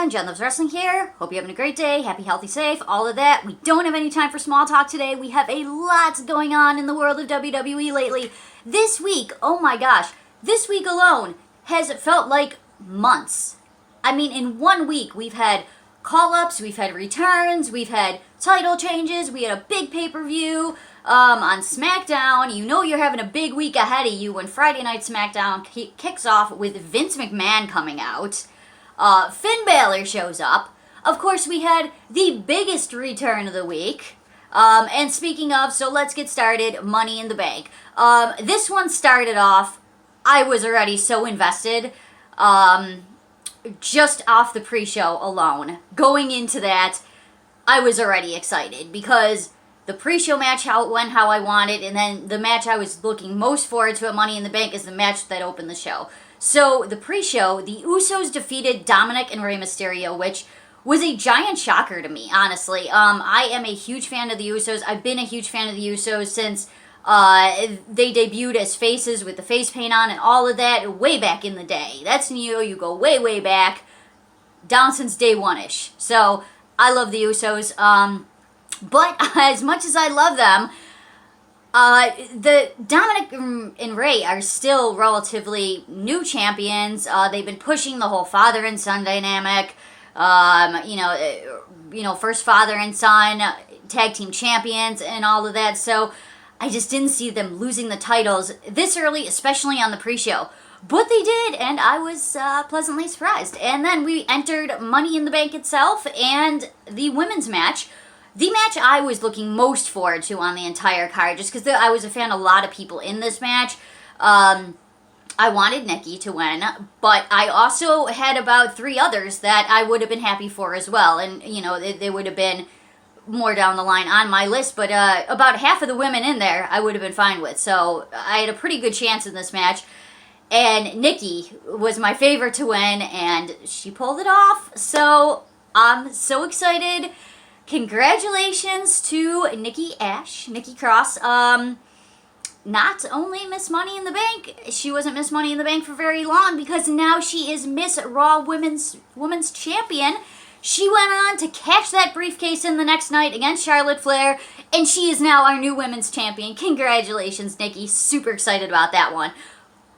everyone, Jen Loves Wrestling here. Hope you're having a great day, happy, healthy, safe, all of that. We don't have any time for small talk today. We have a lot going on in the world of WWE lately. This week, oh my gosh, this week alone has felt like months. I mean, in 1 week, we've had call-ups, we've had returns, we've had title changes, we had a big pay-per-view on SmackDown. You know you're having a big week ahead of you when Friday Night SmackDown kicks off with Vince McMahon coming out. Finn Balor shows up. Of course, we had the biggest return of the week. And speaking of, so let's get started, Money in the Bank. This one started off, I was already so invested. Just off the pre-show alone. Going into that, I was already excited because the pre-show match went how I wanted, and then the match I was looking most forward to at Money in the Bank is the match that opened the show. So, the pre-show, the Usos defeated Dominic and Rey Mysterio, which was a giant shocker to me, honestly. I am a huge fan of the Usos. I've been a huge fan of the Usos since they debuted as faces with the face paint on and all of that way back in the day. That's new. You go way, way back, down since day one-ish. So, I love the Usos. But as much as I love them, the Dominic and Rey are still relatively new champions. They've been pushing the whole father and son dynamic. First father and son tag team champions and all of that. So I just didn't see them losing the titles this early, especially on the pre-show. But they did, and I was pleasantly surprised. And then we entered Money in the Bank itself and the women's match. The match I was looking most forward to on the entire card, just because I was a fan of a lot of people in this match. I wanted Nikki to win, but I also had about 3 others that I would have been happy for as well. And, they would have been more down the line on my list, but about half of the women in there I would have been fine with. So I had a pretty good chance in this match. And Nikki was my favorite to win, and she pulled it off. So I'm so excited. Congratulations to Nikki Cross. Not only Miss Money in the Bank, she wasn't Miss Money in the Bank for very long because now she is Miss Raw Women's Champion. She went on to catch that briefcase in the next night against Charlotte Flair, and she is now our new Women's Champion. Congratulations, Nikki. Super excited about that one.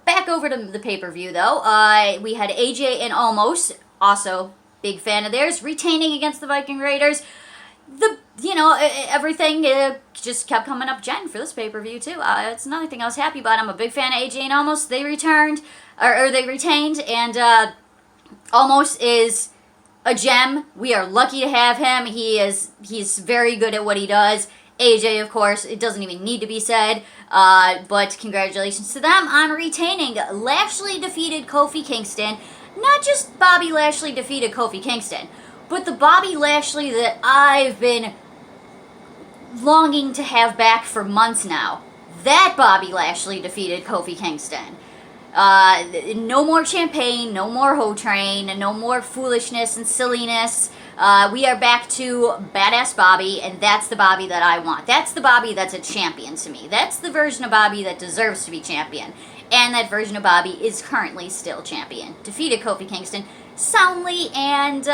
Back over to the pay-per-view, though. We had AJ and Omos, also big fan of theirs, retaining against the Viking Raiders. Everything just kept coming up Jen for this pay-per-view, too. It's another thing I was happy about. I'm a big fan of AJ and Omos. They returned, or they retained, and Omos is a gem. We are lucky to have him. He's very good at what he does. AJ, of course, it doesn't even need to be said, but congratulations to them on retaining. Lashley defeated Kofi Kingston. Not just Bobby Lashley defeated Kofi Kingston, but the Bobby Lashley that I've been longing to have back for months now. That Bobby Lashley defeated Kofi Kingston. No more champagne, no more hoe train, no more foolishness and silliness. We are back to badass Bobby, and that's the Bobby that I want. That's the Bobby that's a champion to me. That's the version of Bobby that deserves to be champion. And that version of Bobby is currently still champion. Defeated Kofi Kingston soundly, and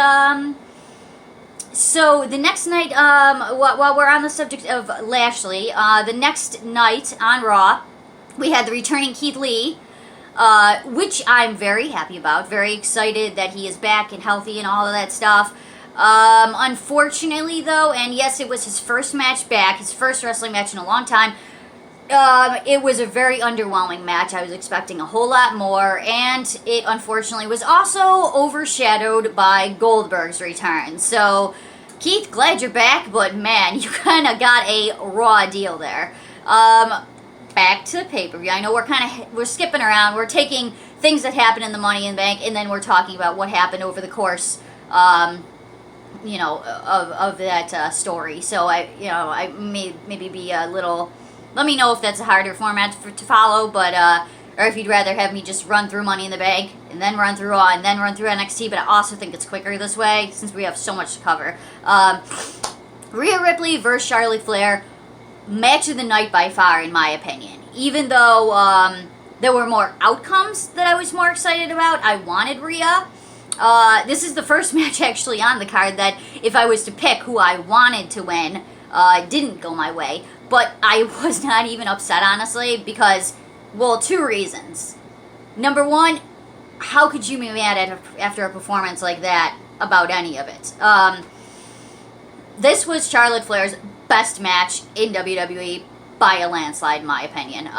so the next night, while we're on the subject of Lashley, the next night on Raw, we had the returning Keithlee, which I'm very happy about, very excited that he is back and healthy and all of that stuff. Unfortunately, though, and yes, it was his first match back, his first wrestling match in a long time, it was a very underwhelming match. I was expecting a whole lot more, and it unfortunately was also overshadowed by Goldberg's return. So, Keith, glad you're back, but man, you kind of got a raw deal there. Back to the pay-per-view. I know we're skipping around. We're taking things that happened in the Money in the Bank, and then we're talking about what happened over the course, of that story. So I may maybe be a little. Let me know if that's a harder format to follow, but or if you'd rather have me just run through Money in the Bank and then run through Raw and then run through NXT. But I also think it's quicker this way since we have so much to cover. Rhea Ripley versus Charlotte Flair, match of the night by far, in my opinion. Even though there were more outcomes that I was more excited about, I wanted Rhea. This is the first match actually on the card that if I was to pick who I wanted to win, didn't go my way. But I was not even upset, honestly, because, well, two reasons. Number one, how could you be mad after a performance like that about any of it? This was Charlotte Flair's best match in WWE by a landslide, in my opinion.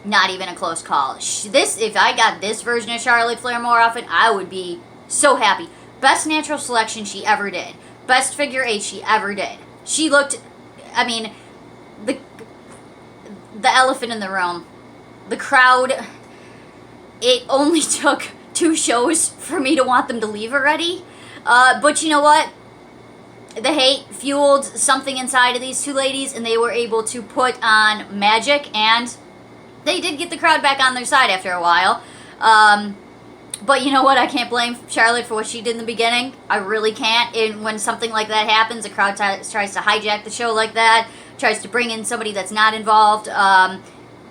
Not even a close call. If I got this version of Charlotte Flair more often, I would be so happy. Best natural selection she ever did. Best figure eight she ever did. She looked, I mean, the elephant in the room. The crowd, it only took 2 shows for me to want them to leave already. But you know what? The hate fueled something inside of these two ladies, and they were able to put on magic, and they did get the crowd back on their side after a while. But you know what? I can't blame Charlotte for what she did in the beginning. I really can't. And when something like that happens, the crowd tries to hijack the show like that, tries to bring in somebody that's not involved.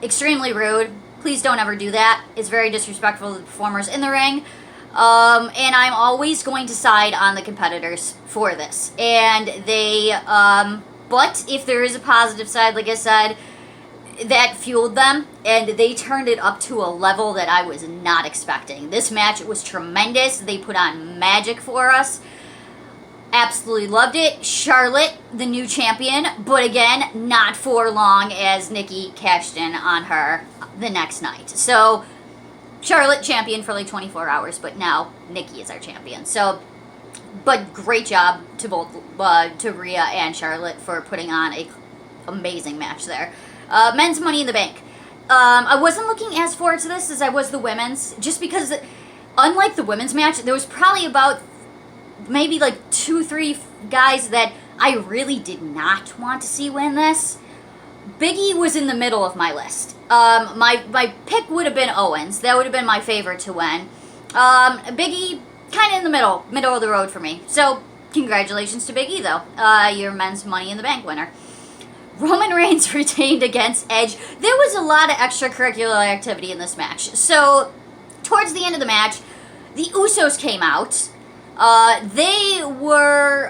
Extremely rude. Please don't ever do that. It's very disrespectful to the performers in the ring. And I'm always going to side on the competitors for this. And they, but if there is a positive side, like I said, that fueled them, and they turned it up to a level that I was not expecting. This match was tremendous. They put on magic for us. Absolutely loved it. Charlotte, the new champion, but again, not for long, as Nikki cashed in on her the next night. So, Charlotte champion for like 24 hours, but now Nikki is our champion. So, but great job to both to Rhea and Charlotte for putting on a amazing match there. Men's Money in the Bank. I wasn't looking as forward to this as I was the women's, just because, unlike the women's match, there was probably about maybe like 2-3 guys that I really did not want to see win this. Big E was in the middle of my list. My pick would have been Owens. That would have been my favorite to win. Big E, kind of in the middle of the road for me. So, congratulations to Big E, though. Your Men's Money in the Bank winner. Roman Reigns retained against Edge. There was a lot of extracurricular activity in this match. So, towards the end of the match, the Usos came out. They were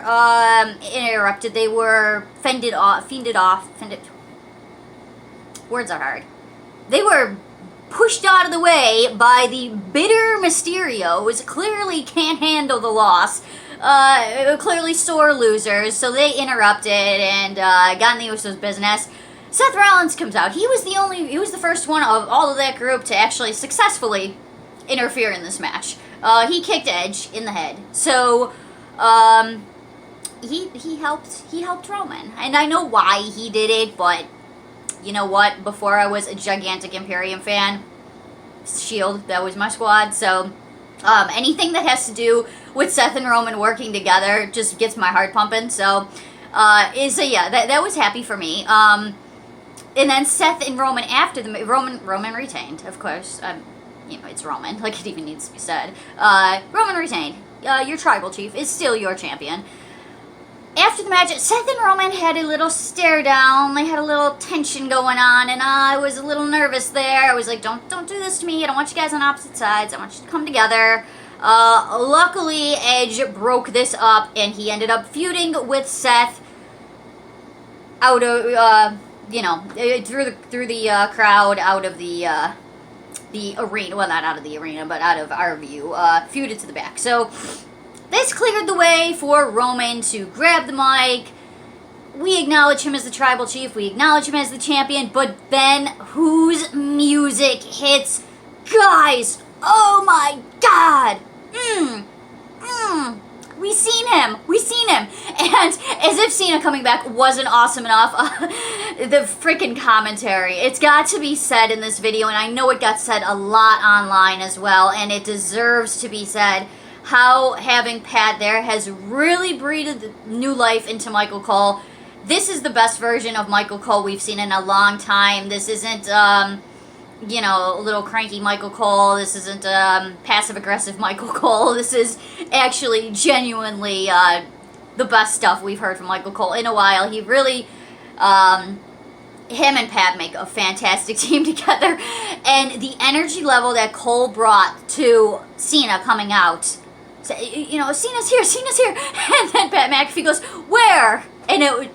interrupted. They were fended off. Words are hard. They were pushed out of the way by the bitter Mysterios. Clearly can't handle the loss. Clearly sore losers, so they interrupted and got in the Usos' business. Seth Rollins comes out. He was the first one of all of that group to actually successfully interfere in this match. He kicked Edge in the head. So, he helped Roman. And I know why he did it, but you know what? Before I was a gigantic Imperium fan, Shield, that was my squad, so anything that has to do with Seth and Roman working together just gets my heart pumping. So, yeah, that was happy for me. And then Seth and Roman after the Roman retained, of course. You know, it's Roman, like it even needs to be said. Roman retained. Your tribal chief is still your champion. After the match, Seth and Roman had a little stare down. They had a little tension going on, and I was a little nervous there. I was like, don't do this to me. I don't want you guys on opposite sides. I want you to come together. Luckily, Edge broke this up, and he ended up feuding with Seth out of, through the crowd, out of the arena. Well, not out of the arena, but out of our view. Feuded to the back. So, this cleared the way for Roman to grab the mic. We acknowledge him as the tribal chief. We acknowledge him as the champion. But then, whose music hits? Guys, oh my God. We seen him. And as if Cena coming back wasn't awesome enough, the freaking commentary. It's got to be said in this video, and I know it got said a lot online as well, and it deserves to be said. How having Pat there has really breathed new life into Michael Cole. This is the best version of Michael Cole we've seen in a long time. This isn't, little cranky Michael Cole. This isn't passive-aggressive Michael Cole. This is actually genuinely the best stuff we've heard from Michael Cole in a while. He really, him and Pat make a fantastic team together. And the energy level that Cole brought to Cena coming out you know, Cena's here, Cena's here. And then Pat McAfee goes, where? And it would,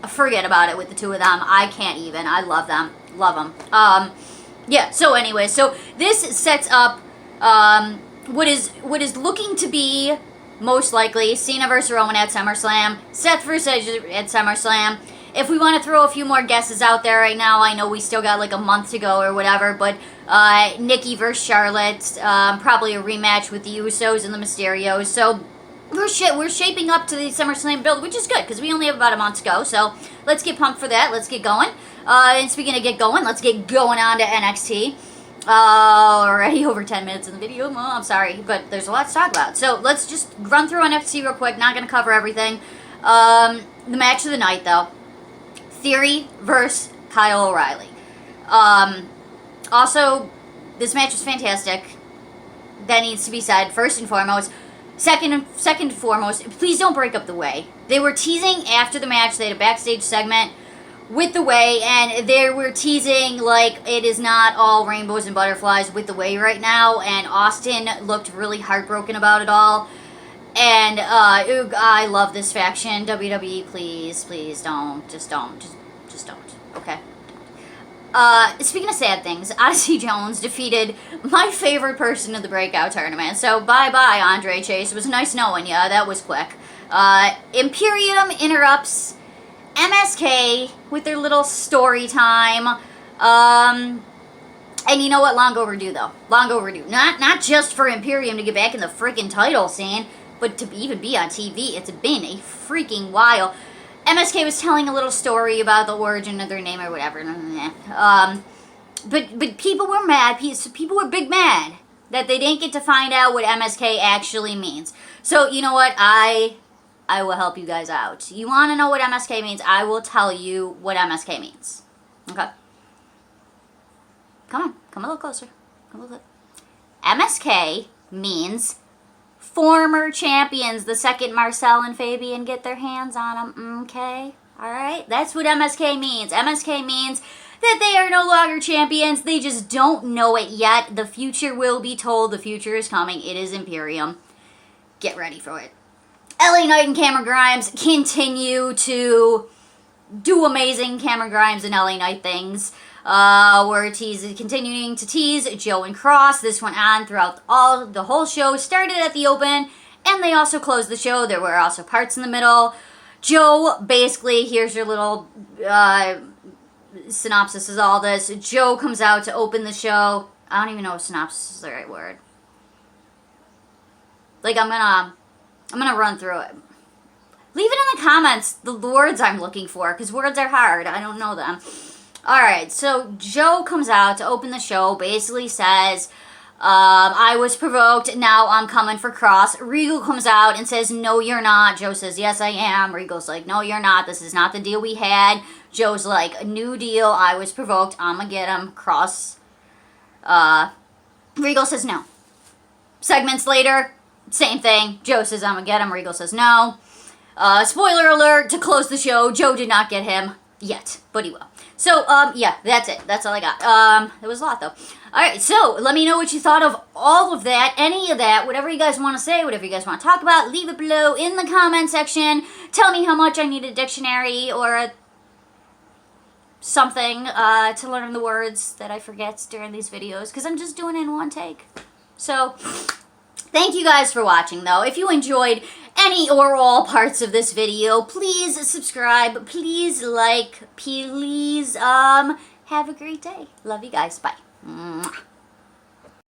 forget about it with the two of them. I can't even. I love them. Love them. Yeah, so anyway, so this sets up what is looking to be most likely Cena versus Roman at SummerSlam, Seth versus Edge at SummerSlam. If we want to throw a few more guesses out there right now, I know we still got like a month to go or whatever, but Nikki versus Charlotte, probably a rematch with the Usos and the Mysterios. So we're shaping up to the SummerSlam build, which is good because we only have about a month to go. So let's get pumped for that. Let's get going. And speaking of get going, let's get going on to NXT. Already over 10 minutes in the video. Well, I'm sorry, but there's a lot to talk about. So let's just run through NXT real quick. Not going to cover everything. The match of the night, though. Theory versus Kyle O'Reilly. Also, this match was fantastic. That needs to be said, first and foremost. Second and foremost, please don't break up the Way. They were teasing after the match. They had a backstage segment with the Way, and they were teasing like it is not all rainbows and butterflies with the Way right now, and Austin looked really heartbroken about it all. And I love this faction. WWE, please don't. Just don't. Okay? Speaking of sad things, Odyssey Jones defeated my favorite person in the Breakout Tournament. So bye-bye, Andre Chase. It was nice knowing you. That was quick. Imperium interrupts MSK with their little story time. And you know what? Long overdue, though. Long overdue. Not just for Imperium to get back in the freaking title scene, but to even be on TV. It's been a freaking while. MSK was telling a little story about the origin of their name or whatever. But people were mad. People were big mad that they didn't get to find out what MSK actually means. So, you know what? I will help you guys out. You want to know what MSK means? I will tell you what MSK means. Okay? Come a little closer. Come a little closer. MSK means former champions. The second Marcel and Fabian get their hands on them. Okay? Alright? That's what MSK means. MSK means that they are no longer champions. They just don't know it yet. The future will be told. The future is coming. It is Imperium. Get ready for it. LA Knight and Cameron Grimes continue to do amazing Cameron Grimes and LA Knight things. We're continuing to tease Joe and Cross. This went on throughout the whole show. Started at the open, and they also closed the show. There were also parts in the middle. Joe, basically, here's your little synopsis of all this. Joe comes out to open the show. I don't even know if synopsis is the right word. Like, I'm gonna run through it. Leave it in the comments, the words I'm looking for, because words are hard. I don't know them. Alright, so Joe comes out to open the show, basically says, I was provoked, now I'm coming for Cross. Regal comes out and says, no, you're not. Joe says, yes, I am. Regal's like, no, you're not. This is not the deal we had. Joe's like, a new deal. I was provoked. I'm gonna get him. Cross. Regal says, no. Segments later, same thing. Joe says, I'm gonna get him. Regal says, no. Spoiler alert, to close the show, Joe did not get him yet, but he will. So, yeah, that's it. That's all I got. It was a lot, though. Alright, so, let me know what you thought of all of that, any of that, whatever you guys want to say, whatever you guys want to talk about, leave it below in the comment section. Tell me how much I need a dictionary or something to learn the words that I forget during these videos, because I'm just doing it in one take. So, thank you guys for watching, though. If you enjoyed any or all parts of this video, please subscribe, please like, please, have a great day. Love you guys. Bye. Mwah.